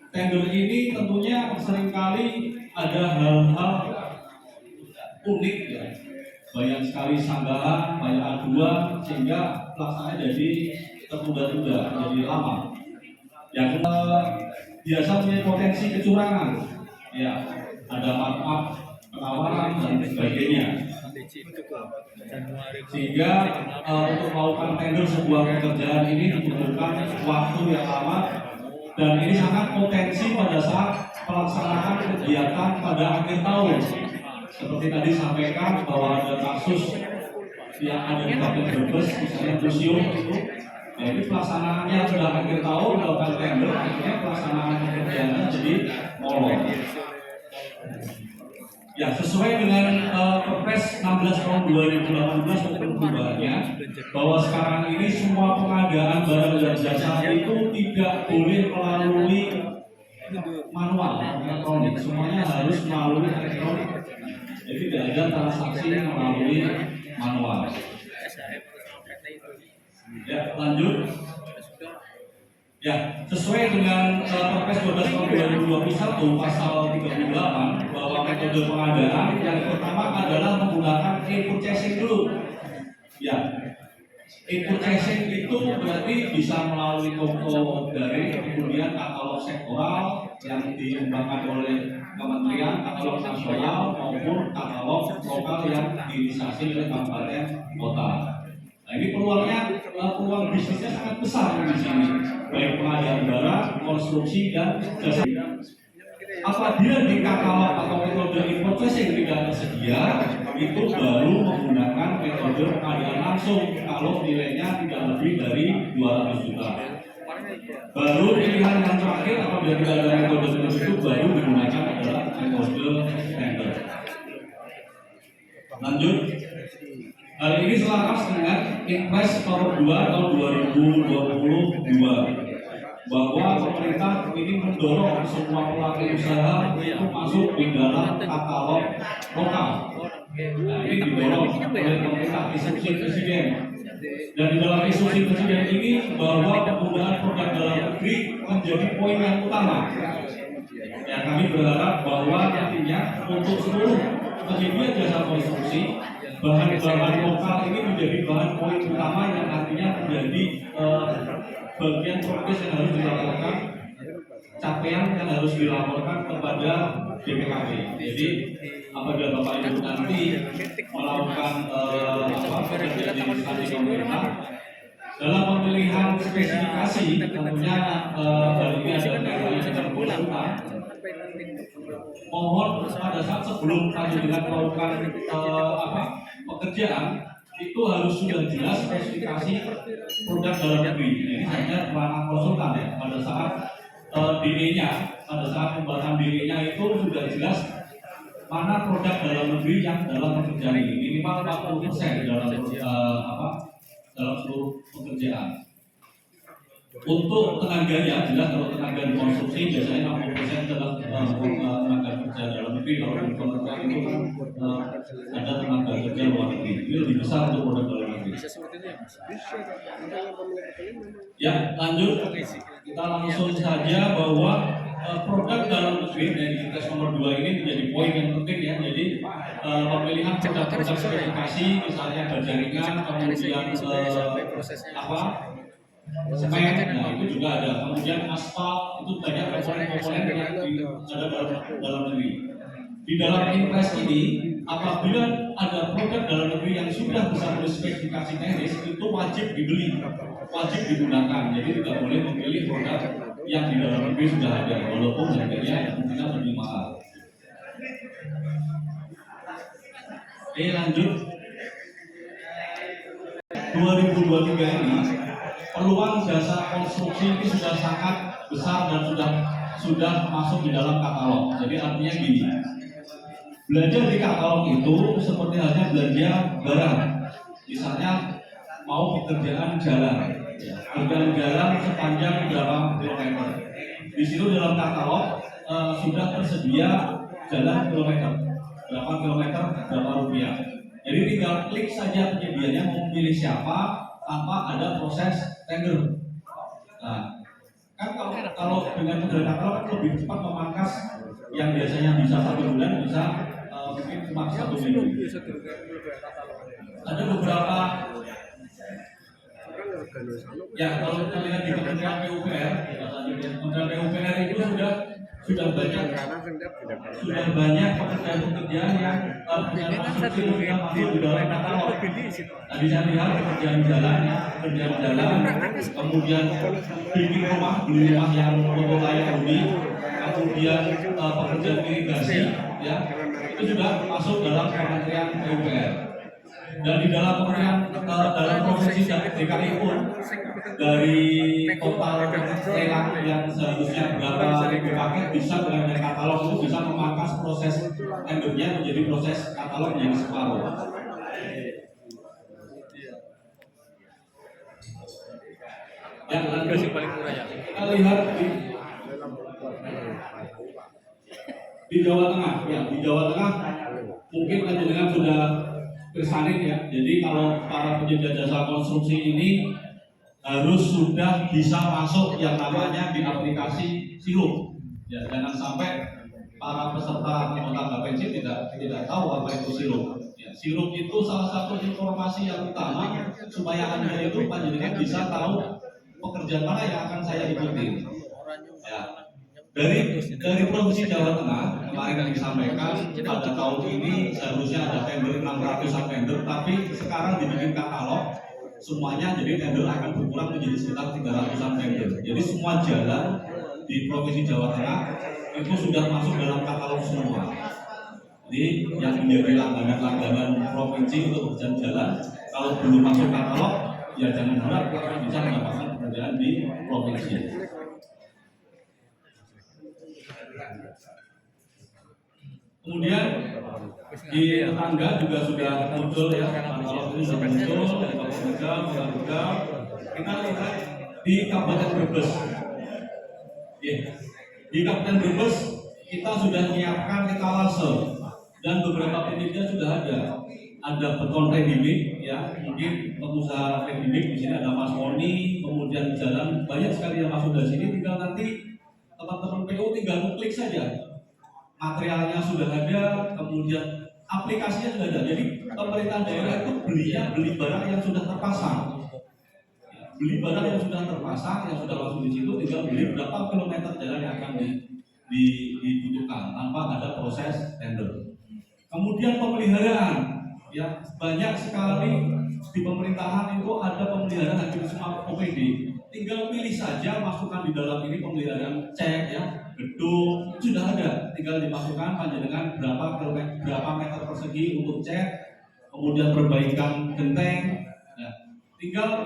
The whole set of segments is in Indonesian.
tender ini tentunya seringkali ada hal-hal unik ya, banyak sekali sanggahan, banyak aduan sehingga pelaksanaannya jadi tertunda-tunda, jadi lama. Yang biasa punya potensi kecurangan, ya ada markup, penawaran dan sebagainya. Sehingga untuk melakukan tender sebuah pekerjaan ini dibutuhkan waktu yang lama dan ini sangat potensi pada saat pelaksanaan kegiatan pada akhir tahun. Seperti tadi sampaikan bahwa ada kasus yang ada di Kabupaten Brebes, misalnya museum itu, jadi pelaksanaannya sudah akhir tahun melakukan tender, akhirnya pelaksanaan pekerjaannya jadi molor. Ya, sesuai dengan Perpres 16 tahun 2018 tentang perubahannya, bahwa sekarang ini semua pengadaan barang dan jasa itu tidak boleh melalui manual elektronik, semuanya harus melalui elektronik. Jadi tidak ada transaksi melalui manual. Ya, lanjut. Ya, sesuai dengan Perpres 12 tahun 2021 pasal 38 bahwa metode pengadaan yang pertama adalah menggunakan e-purchasing dulu. Ya, e-purchasing itu berarti bisa melalui toko daring, kemudian katalog sektoral yang dikembangkan oleh kementerian, katalog nasional maupun katalog lokal yang diinisiasi oleh kabupaten kota. Nah, ini peluang bisnisnya sangat besar di sini, baik pengadaan barang, konstruksi dan jasa. Apabila di katalog atau metode e-purchasing tidak tersedia, itu baru menggunakan metode pengadaan langsung kalau nilainya tidak lebih dari 200 juta. Baru pilihan yang terakhir apabila tidak ada metode itu baru digunakan adalah metode tender. Lanjut. Hal ini selaras dengan Impres Nomor 2 tahun 2022 bahwa pemerintah ini mendorong semua pelaku usaha untuk masuk di dalam katalog lokal. Nah, ini didorong oleh pemerintah instruksi presiden. Dan di dalam instruksi presiden ini bahwa penggunaan produk dalam negeri menjadi poin yang utama. Ya, kami berharap bahwa nantinya untuk seluruh penyedia jasa konstruksi bahan-bahan lokal ini menjadi bahan poin utama yang nantinya menjadi bagian progres yang harus dilaporkan, capaian yang harus dilaporkan kepada BPKP. Jadi apabila Bapak Ibu nanti melakukan pekerjaan di instansi pemerintah dalam pemilihan spesifikasi, tentunya hal ini ada kaitannya dengan konsultan. Mohon pada saat sebelum dengan melakukan pekerjaan itu harus sudah jelas spesifikasi produk dalam negeri. Ini hanya ranah konsultan ya. Pada saat DE-nya, pada saat pembuatan DE-nya itu sudah jelas mana produk dalam negeri yang dalam pekerjaan ini minimal 40% dalam seluruh pekerjaan. Untuk tenaganya, jelas kalau tenaga di konstruksi biasanya 60% adalah tenaga kerja dalam negeri. Kalau di pekerjaan itu kan ada tenaga kerja luar negeri. Ini lebih besar untuk produk dalam negeri. Ya, lanjut. Kita langsung saja bahwa produk dalam negeri dari Impres Nomor 2 ini menjadi poin yang penting ya. Jadi pemilihan produk spesifikasi, misalnya berjaringan, kemudian semen, nah itu juga ada. Kemudian aspal, itu banyak komponen-komponen yang ada dalam negeri. Di dalam Impres ini, apabila ada produk dalam negeri yang sudah bisa berspesifikasi teknis, itu wajib dibeli, wajib digunakan. Jadi tidak boleh memilih produk yang di dalam negeri sudah ada, walaupun harganya mungkin lebih mahal. Oke, lanjut. 2023 ini peluang jasa konstruksi ini sudah sangat besar dan sudah masuk di dalam katalog. Jadi artinya gini, belanja di katalog itu seperti halnya belanja barang. Misalnya mau pekerjaan jalan sepanjang berapa kilometer. Di situ dalam katalog sudah tersedia jalan kilometer, berapa kilometer, berapa rupiah. Jadi tinggal klik saja penyedianya mau memilih siapa tanpa ada proses tender. Nah, Kan kalau dengan model katalog kan lebih cepat memangkas yang biasanya bisa 1 bulan bisa mungkin cuma 1 minggu. Ada beberapa ya kalau kita lihat di Kementerian PUPR, Kementerian PUPR itu sudah banyak pekerjaan-pekerjaan yang punya konstruksi yang masuk di dalam katalog. Tadi saya lihat pekerjaan jalan, kemudian bikin rumah, beli rumah yang untuk layak huni, kemudian pekerjaan irigasi, ya itu juga masuk dalam Kementerian PUPR. Dan di dalam provinsi DKI pun dari total lelang yang seharusnya berapa ribu paket bisa dengan katalog itu bisa memangkas proses tendernya menjadi proses katalog yang separuh. Yang lanjut kita lihat di Jawa Tengah, ya di Jawa Tengah mungkin panjenengan sudah bersanin ya. Jadi kalau para penyedia jasa konstruksi ini harus sudah bisa masuk yang namanya di aplikasi Sirup. Ya, jangan sampai para peserta anggota Gapensi tidak tahu apa itu Sirup. Ya, Sirup itu salah satu informasi yang utama supaya Anda itu panjenengan bisa tahu pekerjaan mana yang akan saya ikuti. Ya. Dari Provinsi Jawa Tengah kemarin yang disampaikan pada tahun ini seharusnya ada tender 600-an tender, tapi sekarang dibikin katalog semuanya, jadi tender akan berkurang menjadi sekitar 300-an tender. Jadi semua jalan di Provinsi Jawa Tengah itu sudah masuk dalam katalog semua. Jadi yang menjadi langganan provinsi untuk berjalan-jalan kalau belum masuk katalog ya jangan harap bisa mendapatkan pekerjaan di provinsi. Kemudian di tetangga juga sudah muncul ya, kalau itu sudah muncul, kita lihat di Kabupaten Brebes. Ya. Di Kabupaten Brebes kita sudah menyiapkan etalase dan beberapa penelitian sudah ada beton ready-mix ya, mungkin pengusaha ready-mix di sini ada Mas Moni, kemudian jalan banyak sekali yang masuk dari sini, tinggal nanti teman-teman PU tinggal klik saja. Materialnya sudah ada, kemudian aplikasinya sudah ada. Jadi pemerintah daerah itu beli barang yang sudah terpasang. Beli barang yang sudah terpasang, yang sudah langsung di situ, tinggal beli berapa kilometer jalan yang akan dibutuhkan tanpa ada proses tender. Kemudian pemeliharaan, ya banyak sekali di pemerintahan itu ada pemeliharaan hampir semua OPD. Tinggal pilih saja masukkan di dalam ini pemeliharaan cek ya. Gedung sudah ada, tinggal dimasukkan panjenengan berapa meter persegi untuk cat, kemudian perbaikan genteng, ya. Tinggal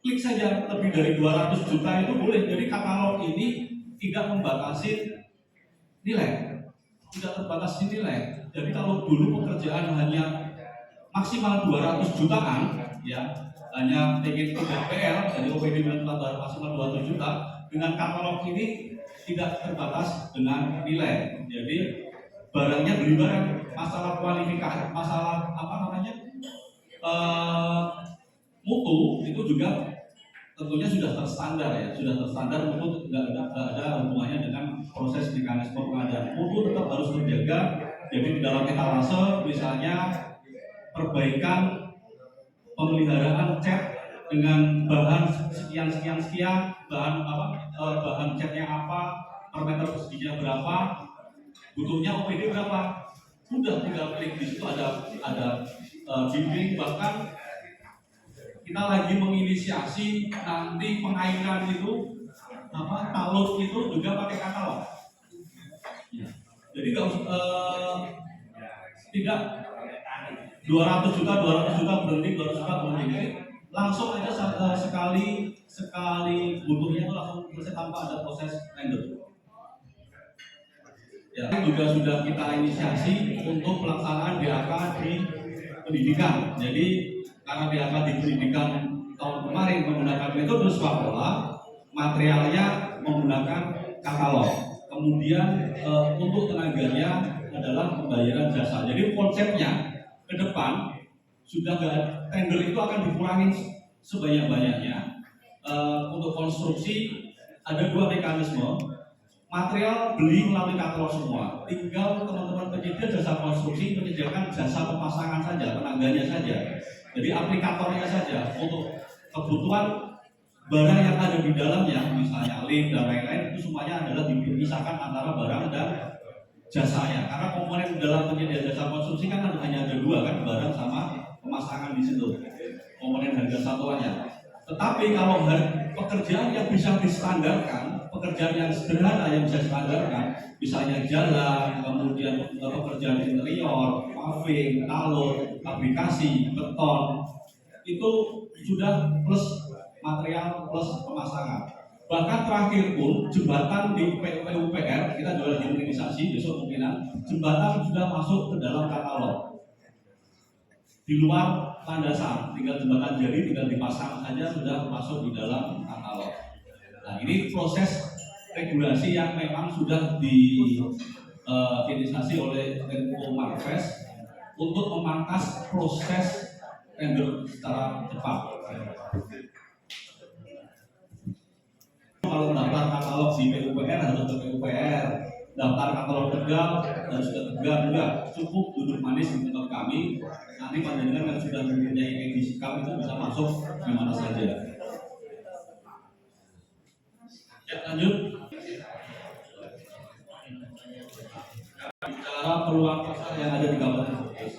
klik saja, lebih dari 200 juta itu boleh. Jadi katalog ini tidak membatasi nilai, tidak terbatasi nilai. Jadi kalau dulu pekerjaan hanya maksimal 200 jutaan, ya hanya ingin 3 PL dari OPD maksimal 200 juta, dengan katalog ini tidak terbatas dengan nilai. Jadi barangnya beli barang, masalah kualifikasi, masalah mutu itu juga tentunya sudah terstandar ya, sudah terstandar. Mutu tidak ada hubungannya dengan proses mekanisme pengadaan. Mutu tetap harus terjaga. Jadi di dalam etalase misalnya perbaikan pemeliharaan cat dengan bahan sekian bahan catnya apa, per meter perseginya berapa, butuhnya OPD berapa, sudah tinggal klik di situ ada bimbing. Bahkan kita lagi menginisiasi nanti pengairan itu talut itu juga pakai katalog. Ya. Jadi tidak 200 juta berhenti, 200 juta berhenti. Langsung aja sekali butuhnya itu langsung selesai tanpa ada proses tender. Ya, juga sudah kita inisiasi untuk pelaksanaan DAK di pendidikan. Jadi karena DAK di pendidikan tahun kemarin menggunakan metode swapola, materialnya menggunakan katalog. Kemudian untuk tenaganya adalah pembayaran jasa. Jadi konsepnya ke depan sudah tender itu akan dikurangi sebanyak-banyaknya. Untuk konstruksi ada dua mekanisme. Material beli melalui katalog semua, tinggal teman-teman penyedia jasa konstruksi menyediakan jasa pemasangan saja, penangganya saja, jadi aplikatornya saja untuk kebutuhan barang yang ada di dalamnya, misalnya link dan lain-lain, itu semuanya adalah dipisahkan antara barang dan jasanya. Karena komponen dalam penyedia jasa konstruksi kan hanya ada dua kan, barang sama pemasangan di situ, komponen harga satuannya. Tetapi kalau pekerjaan yang bisa distandarkan, pekerjaan yang sederhana yang bisa distandarkan, misalnya jalan, kemudian pekerjaan interior, paving, talur, fabrikasi, beton, itu sudah plus material plus pemasangan. Bahkan terakhir pun jembatan di PUPR, kita juga lagi organisasi besok kemungkinan jembatan sudah masuk ke dalam katalog. Di luar landasan, tinggal jembatan jadi tinggal dipasang saja sudah masuk di dalam katalog. Nah, ini proses regulasi yang memang sudah diinisiasi oleh Menko Marves untuk memangkas proses tender secara cepat. Kalau mendaftar katalog di PUPR harus ke PUPR, daftar katalog Tegal harus ke Tegal, enggak cukup duduk manis di tempat kami. Nanti panjenengan yang sudah mempunyai edisi kami itu bisa masuk di mana saja. Ya, lanjut. Bicara peluang pasar yang ada di Kabupaten Brebes.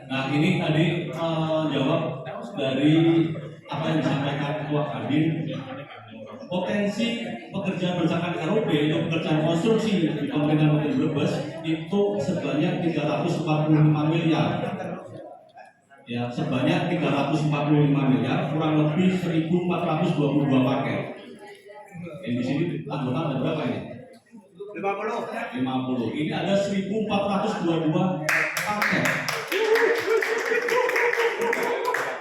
Nah, ini tadi jawab dari apa yang disampaikan Ketua Kadin. Potensi pekerjaan berdasarkan ROP untuk pekerjaan konstruksi di Pemerintahan Kabupaten Brebes itu sebanyak 345 miliar. Ya, sebanyak 345 miliar, kurang lebih 1.422 paket. Di sini anggota ada berapa ini? 50. Ini ada 1.422 paket.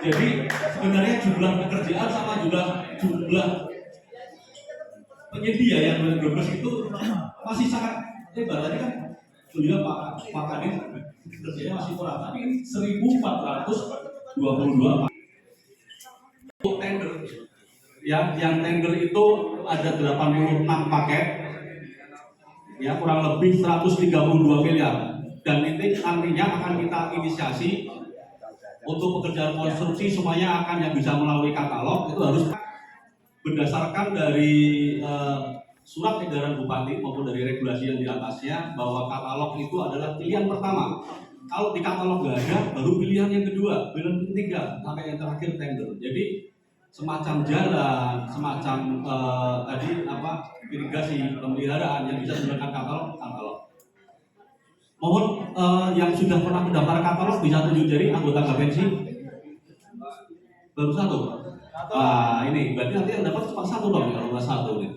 Jadi sebenarnya jumlah pekerjaan sama jumlah penyedia yang Brebes itu masih sangat lebar. Tadi kan beliau Pak Kadin kerjanya masih kurang, tapi 1.422 tender. Yang tender itu ada 86 paket, ya kurang lebih 132 miliar. Dan ini nantinya akan kita inisiasi untuk pekerjaan konstruksi semuanya akan yang bisa melalui katalog itu harus berdasarkan dari surat edaran Bupati maupun dari regulasi yang di atasnya bahwa katalog itu adalah pilihan pertama. Kalau di katalog nggak ada, baru pilihan yang kedua, pilihan ketiga, sampai yang terakhir tender. Jadi semacam jalan, semacam tadi irigasi, pemeliharaan yang bisa menggunakan katalog. Mohon yang sudah pernah mendaftar katalog bisa tunjuk jari anggota Gabensi. Baru satu. Ini berarti nanti yang dapat cuma satu dong kalau nggak satu nih.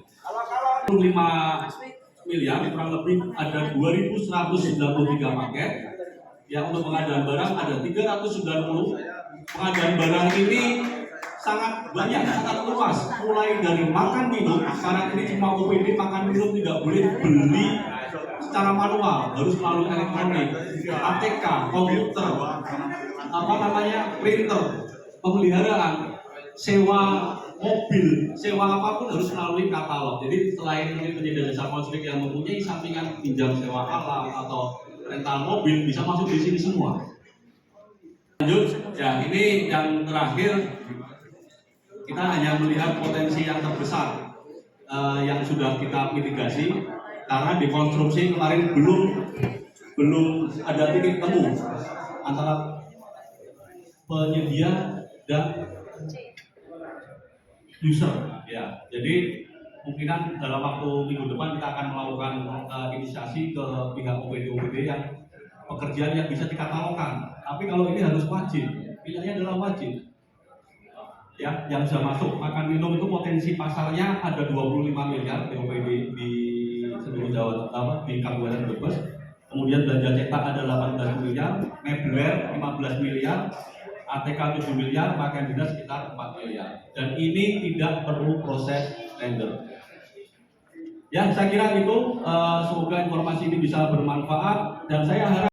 5 miliar kurang lebih ada 2.193 paket. Yang untuk pengadaan barang ada 390. Pengadaan barang ini sangat banyak, sangat luas. Mulai dari makan minum, sekarang ini cuma OPD makan minum tidak boleh beli secara manual, harus melalui elektronik, ATK, komputer, printer, pemeliharaan, sewa mobil, sewa apapun harus melalui katalog. Jadi selain penyedia jasa konstruksi yang mempunyai sampingan pinjam sewa alat atau rental mobil bisa masuk di sini semua. Lanjut, ya ini yang terakhir kita hanya melihat potensi yang terbesar yang sudah kita mitigasi karena di konstruksi kemarin belum ada titik temu antara penyedia dan user. Ya, jadi mungkinan dalam waktu minggu depan kita akan melakukan inisiasi ke pihak OPD yang pekerjaan yang bisa dikatalogkan. Tapi kalau ini harus wajib, pilihannya adalah wajib. Ya, yang bisa masuk makan minum itu potensi pasarnya ada 25 miliar di OPD di seluruh Jawa di Kabupaten Brebes. Kemudian belanja cetak ada 18 miliar, mebler 15 miliar, ATK 7 miliar, pakaian dinas sekitar 4 miliar. Dan ini tidak perlu proses tender. Ya, saya kira itu. Semoga informasi ini bisa bermanfaat dan saya harap